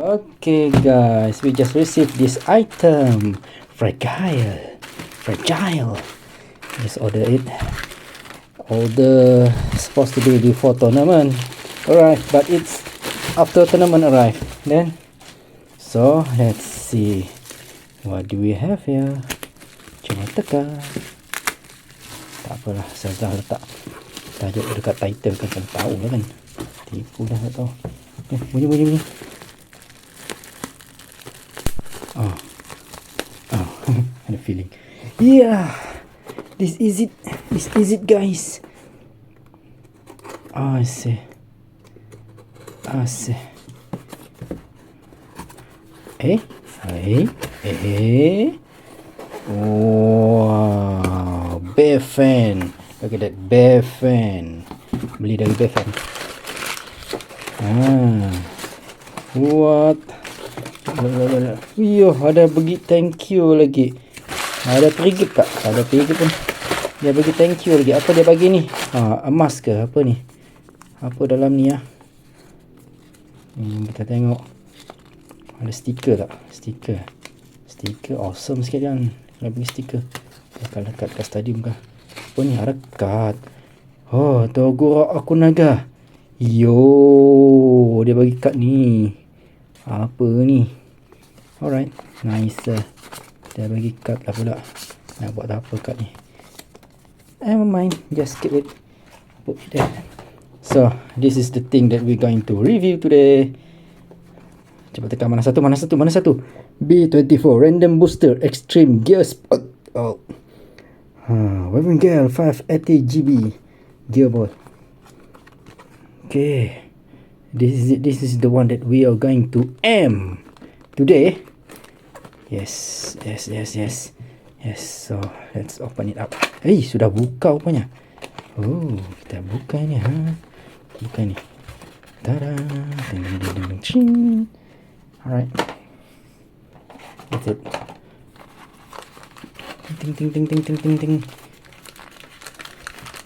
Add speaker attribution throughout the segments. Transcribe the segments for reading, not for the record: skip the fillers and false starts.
Speaker 1: Okay guys, we just received this item. Fragile. Just order it. Order supposed to be before tournament. Alright, but it's after tournament arrive. Then, so let's see. What do we have here? Cuba teka. Tak apalah, saya dah letak tajuk dekat title kan tahu lah kan. Tipu dah tak tahu. Bunyi. Oh, ada feeling. Yeah, this is it, guys. I see. Wow, bear fan. Look at that bear fan. Beli dari bear fan. What? Yo, ada bagi thank you lagi. Ada perigip tak? Ada perigip pun. Dia bagi thank you lagi. Apa dia bagi ni? Emas ke apa ni? Apa dalam ni ya? Kita tengok. Ada stiker tak? Stiker awesome sekali kan. Dia bagi stiker. Dekat kat stadium kah? Apa ni? Ada kad. Oh, Toguro aku naga. Yo, dia bagi kad ni. Apa ni? Alright, nice. Dia bagi kad lah pula. Nak buat apa kad ni? Never mind, just keep it. Put it there. So, this is the thing that we're going to review today. Cuba tekan mana satu? B24 Random Booster Extreme Gear Spot. Weapon Gale 580 GB Gearball. Okay, this is the one that we are going to aim today. Yes. So let's open it up. Sudah buka rupanya. Oh, kita buka ni. Buka ni. Tada. Alright. That's it. Ting.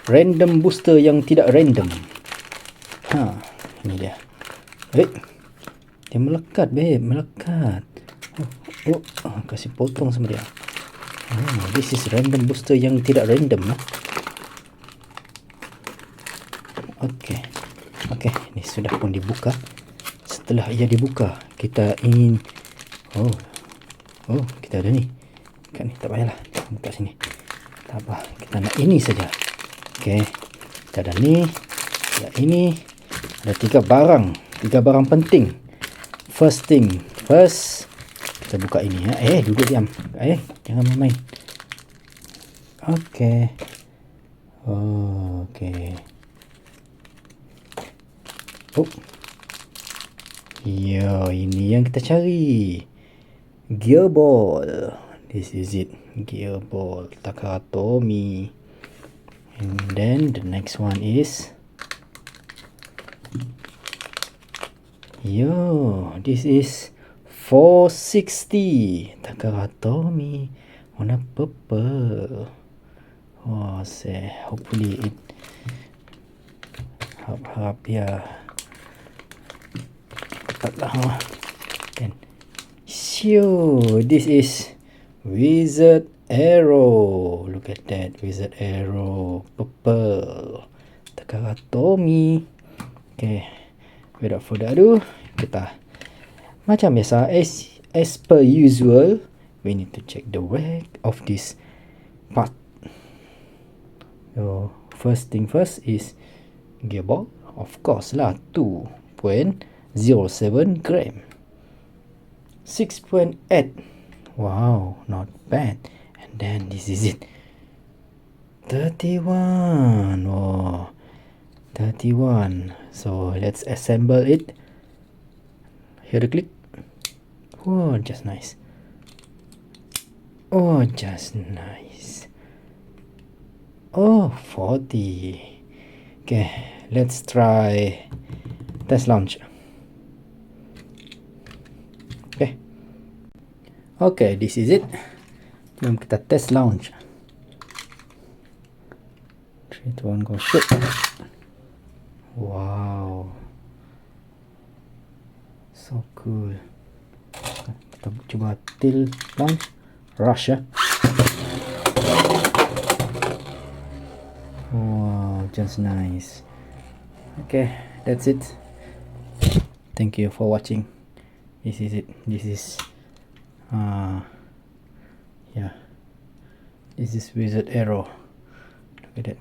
Speaker 1: Random booster yang tidak random. Ini dia. Dia melekat, babe. Kasih potong sama dia. This is random booster yang tidak random. Okay, ini sudah pun dibuka. Setelah ia dibuka, kita ingin kita ada ni. Kan ni tak payahlah buka sini. Tak apa, kita nak ini saja. Okay, kita ada ni, ada ini. Ada tiga barang penting. First thing first, kita buka ini ya. Duduk diam. Jangan main-main. Okay. Yo, ini yang kita cari. Gearball. This is it. Gearball TAKARA TOMY. And then the next one is this is 460 TAKARA TOMY. Warna purple. Hopefully it harap ya ketatlah. Then this is Wizādo. Look at that, Wizādo purple TAKARA TOMY. Okay, without further ado, kita macam biasa as per usual, we need to check the weight of this part. So first thing first is gearball, of course lah, 2.07 gram, 6.8. Wow, not bad. And then this is it, 31. 31. So let's assemble it. Here the click. Just nice. Just nice. 40. Okay, let's try test launch. Okay, this is it. Jom kita test launch. 3, 2, 1, go shoot. Wow, so cool. Cool. Kita cuba tail launch. Rush ya. Wow, just nice. Okay, that's it. Thank you for watching. This is it. This is yeah. This is Wizard Arrow. Look at that.